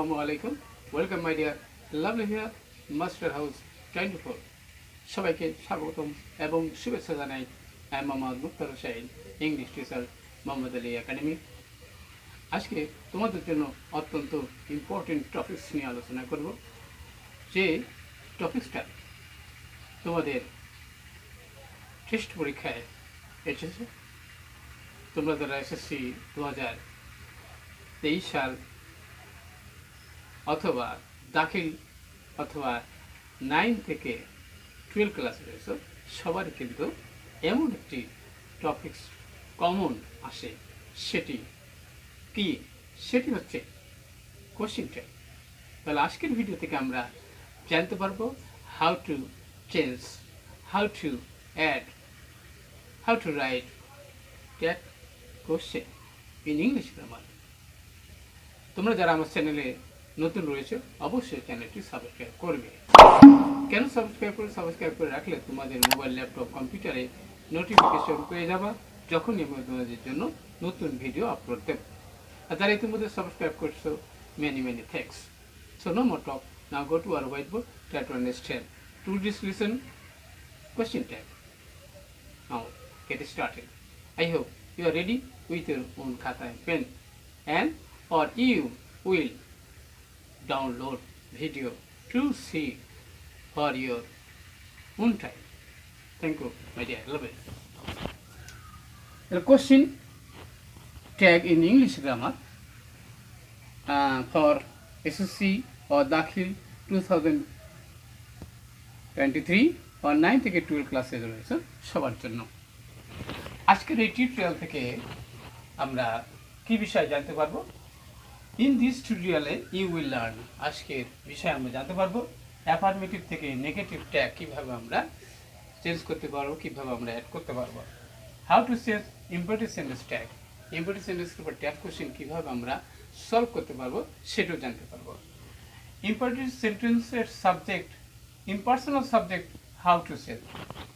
Assalamu alaikum. Welcome my dear lovely here Master House 24 সবাইকে স্বাগতম এবং শুভেচ্ছা জানাই। আমি Mohammad Mukhtar Hossain, English teacher Mohammad Ali academy. আজকে তোমাদের জন্য অত্যন্ত ইম্পর্টেন্ট টপিকস নিয়ে আলোচনা করব, যে টপিকসটা তোমাদের টেস্ট পরীক্ষায় এসেছে। তোমরা যারা এসএসসি 2023 সাল অথবা দাখিল অথবা 9 থেকে 12 ক্লাসে রয়েছে, সবারই কিন্তু এমন একটি টপিকস কমন আসে। সেটি কি? সেটি হচ্ছে কোশ্চেন ট্যাগ। তাহলে আজকের ভিডিও থেকে আমরা জানতে পারবো how to change, how to add, how to write tag question in English grammar. তোমরা যারা আমার চ্যানেলে নতুন রয়েছে অবশ্যই চ্যানেলটি সাবস্ক্রাইব করবে। কেন সাবস্ক্রাইব করে রাখলে তোমাদের মোবাইল, ল্যাপটপ, কম্পিউটারে নোটিফিকেশন পেয়ে যাবা যখনই আমি তোমাদের জন্য নতুন ভিডিও আপলোড দেব। আর যারা ইতিমধ্যে সাবস্ক্রাইব করছো, many thanks. So no more talk. Now go to our whiteboard, try to understand. To this listen question tag. Now get started. I hope you are ready with your own khata and pen, and or you will download video to see for your own time. Thank you, my dear. Love it. The question tag in English grammar for SSC or Dakhil 2023 or 9 থেকে 12 ক্লাসে রয়েছে সবার জন্য। আজকের এই tutorial থেকে আমরা কি বিষয় জানতে পারবো? ইন দিস টিউটোরিয়ালে ইউ উইল লার্ন, আজকের বিষয় আমরা জানতে পারবো অ্যাফার্মেটিভ থেকে নেগেটিভ ট্যাগ কীভাবে আমরা চেঞ্জ করতে পারবো, কীভাবে আমরা অ্যাড করতে পারবো। How to change imperative sentence tag, imperative সেন্টেন্সের উপর ট্যাগ কোশ্চেন কীভাবে আমরা সলভ করতে পারবো সেটাও জানতে পারবো। ইম্পারেটিভ সেন্টেন্সের subject, impersonal subject how to change,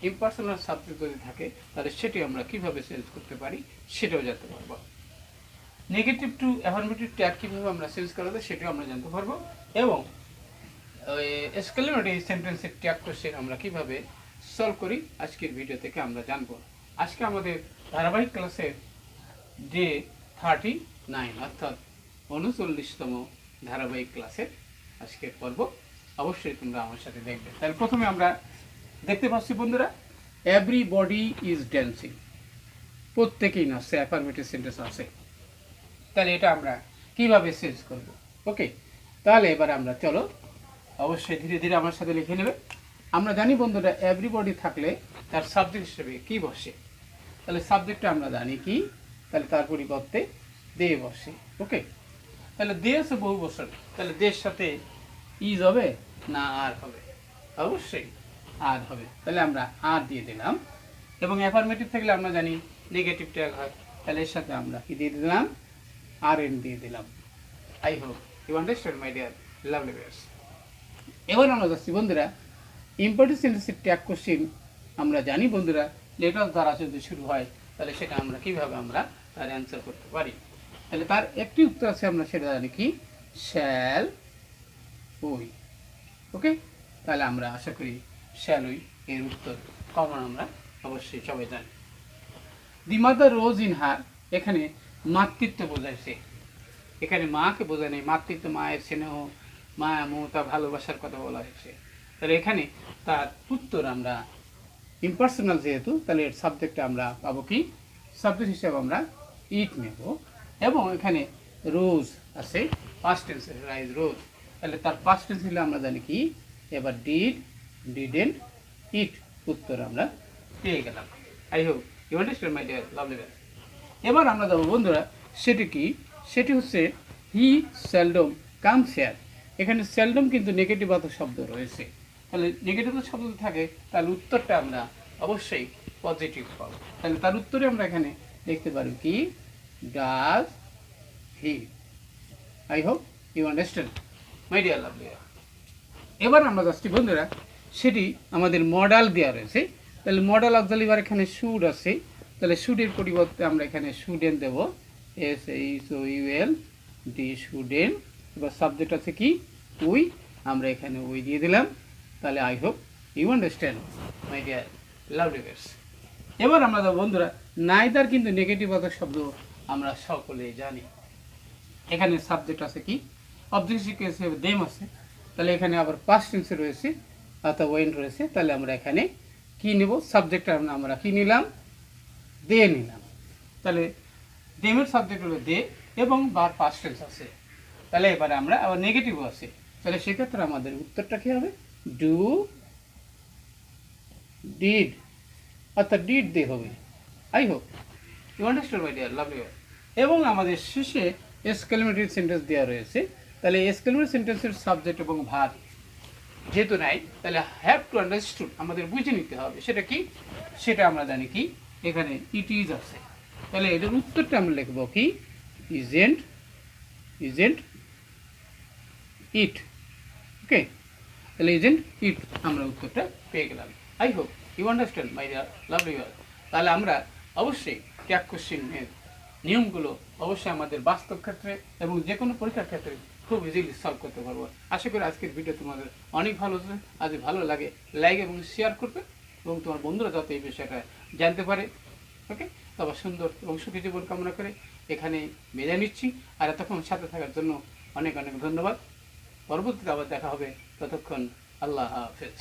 impersonal subject যদি থাকে তাহলে সেটি আমরা কীভাবে চেঞ্জ করতে পারি সেটাও জানতে পারবো। নেগেটিভ টু অ্যাফার্মেটিভ ট্যাগ কীভাবে আমরা চেঞ্জ করা যায় সেটাও আমরা জানতে পারবো, এবং এক্সক্লেমেটরি সেন্টেন্সের ট্যাগ কোশ্চেন আমরা কীভাবে সলভ করি আজকের ভিডিও থেকে আমরা জানবো। আজকে আমাদের ধারাবাহিক ক্লাসের ডে 39 অর্থাৎ 39তম ধারাবাহিক ক্লাসের আজকের পর্ব। অবশ্যই তোমরা আমার সাথে দেখবে। তাহলে প্রথমে আমরা দেখতে পাচ্ছি বন্ধুরা, এভরিবডি ইজ ড্যান্সিং, প্রত্যেকেই নাচছে, অ্যাফার্মেটিভ সেন্টেন্স আছে। তাহলে এটা আমরা কিভাবে চেঞ্জ করব? ওকে, তাহলে এবার আমরা চলো অবশ্যই ধীরে ধীরে আমার সাথে লিখে নেবে। আমরা জানি বন্ধুরা, এভরিবডি থাকলে তার সাবজেক্ট হিসেবে কি বসে? তাহলে সাবজেক্টটা আমরা জানি কি, তাহলে তার পরিবর্তে দে বসে। ওকে, তাহলে দে আছে বহু বছর, তাহলে দের সাথে ইজ হবে না আর হবে? অবশ্যই আর হবে। তাহলে আমরা আর দিয়ে দিলাম, এবং অ্যাফার্মেটিভ থাকলে আমরা জানি নেগেটিভ ট্যাগ হয়, তাহলে এর সাথে আমরা কি দিয়ে দিলাম? আর এন দিয়ে দিলাম। I hope you understand my dear lovely viewers. এবার আমরা যাচ্ছি বন্ধুরা, ইম্পারেটিভ সেন্টেন্সের ট্যাগ কোশ্চেন আমরা জানি বন্ধুরা, লেটার দ্বারা যদি শুরু হয় তাহলে সেটা আমরা কিভাবে আমরা তার অ্যান্সার করতে পারি। তাহলে তার একটি উত্তর আছে, আমরা সেটা জানি কি, শ্যাল উই। ওকে, তাহলে আমরা আশা করি শ্যাল উই এর উত্তর কমন আমরা অবশ্যই সবাই জানি। The mother rose in her, এখানে মাতৃত্ব বোঝাইছে, এখানে মাকে বোঝায় নেই, মাতৃত্ব মায়ের স্নেহ, মায়া, মমতা, ভালোবাসার কথা বলা হয়েছে। তাহলে এখানে তার উত্তর আমরা ইম্পার্সোনাল যেহেতু, তাহলে এর সাবজেক্টটা আমরা পাবো কি, সাবজেক্ট হিসেবে আমরা ইট নেব, এবং এখানে রোজ আছে পাস্ট টেন্সে, রাইজ রোজ, তাহলে তার পাস্ট টেন্স হলে আমরা জানি কি, এবার ডিড, ডিডেন্ট, ইট, উত্তর আমরা পেয়ে গেলাম। I hope you understand my dear lovely viewers. এবার আমরা যাবো বন্ধুরা, সেটি কি, সেটি হচ্ছে হি সেলডম কামস হিয়ার। এখানে সেলডম কিন্তু নেগেটিভ বাচক শব্দ রয়েছে, তাহলে নেগেটিভ শব্দ থাকে তাহলে উত্তরটা আমরা অবশ্যই পজিটিভ পাবো। তাহলে তার উত্তরে আমরা এখানে দেখতে পারি কি, does he. I hope you understand my dear lovely. এবার আমরা যাচ্ছি বন্ধুরা, সেটি আমাদের মডেল দেওয়া রয়েছে, তাহলে মডেল অক্সিলারি ভার্ব এখানে শুড আছে, তাহলে শুডের পরিবর্তে আমরা এখানে শুডেন্ট দেব, SHOULD, ডি শুডেন্ট এবার সাবজেক্ট আছে কি উই, আমরা এখানে উই দিয়ে দিলাম। তাহলে I hope you understand my dear lovely viewers. এবার আমরা বন্ধুরা নাইদার কিন্তু নেগেটিভ বাচক শব্দ আমরা সকলেই জানি। এখানে সাবজেক্ট আছে কি অবজেক্ট হিসেবে দেম আছে, তাহলে এখানে আবার পাস্ট টেন্সে রয়েছে অথবা ওয়েন্ট রয়েছে। তাহলে আমরা এখানে কি নেব, সাবজেক্টটা আমরা কি নিলাম, দে নিলাম। তাহলে দেমের সাবজেক্ট হলো দে এবং বার পাস্ট টেন্স আছে। তাহলে এবারে আমরা আবার নেগেটিভও আছে, তাহলে সেক্ষেত্রে আমাদের উত্তরটা কি হবে, ডু ডিড, অর্থাৎ ডিড দে হবে। I hope you understand my dear lovely. এবং আমাদের শেষে এক্সক্লেমেটরি সেন্টেন্স দেওয়া রয়েছে। তাহলে এক্সক্লেমেটরি সেন্টেন্সের সাবজেক্ট এবং ভার্ব যেহেতু নাই, তাহলে হ্যাভ টু আন্ডারস্টুড আমাদের বুঝে নিতে হবে। সেটা কি, সেটা আমরা জানি কি, এখানে ইট ইজ আছে। তাহলে এটার উত্তরটা আমরা লিখবো কি, ইজেন্ট ইজেন্ট ইট। ওকে, তাহলে ইজেন্ট ইট আমরা উত্তরটা পেয়ে গেলাম। I hope you understand my dear lovely viewer. তাহলে আমরা অবশ্যই ট্যাগ কোশ্চেনের নিয়মগুলো অবশ্যই আমাদের বাস্তব ক্ষেত্রে এবং যে কোনো পরীক্ষার ক্ষেত্রে খুব ইজিলি সলভ করতে পারবো। আশা করি আজকের ভিডিও তোমাদের অনেক ভালো হচ্ছে। আজ ভালো লাগে লাইক এবং শেয়ার করবে এবং তোমার বন্ধুরা যাতে এই বিষয়টা জানতে পারে। ওকে, তবে সুন্দর এবং সুখী জীবন কামনা করে এখানে বিদায় নিচ্ছি। আর এতক্ষণ সাথে থাকার জন্য অনেক অনেক ধন্যবাদ। পরবর্তীতে আবার দেখা হবে, ততক্ষণ আল্লাহ হাফেজ।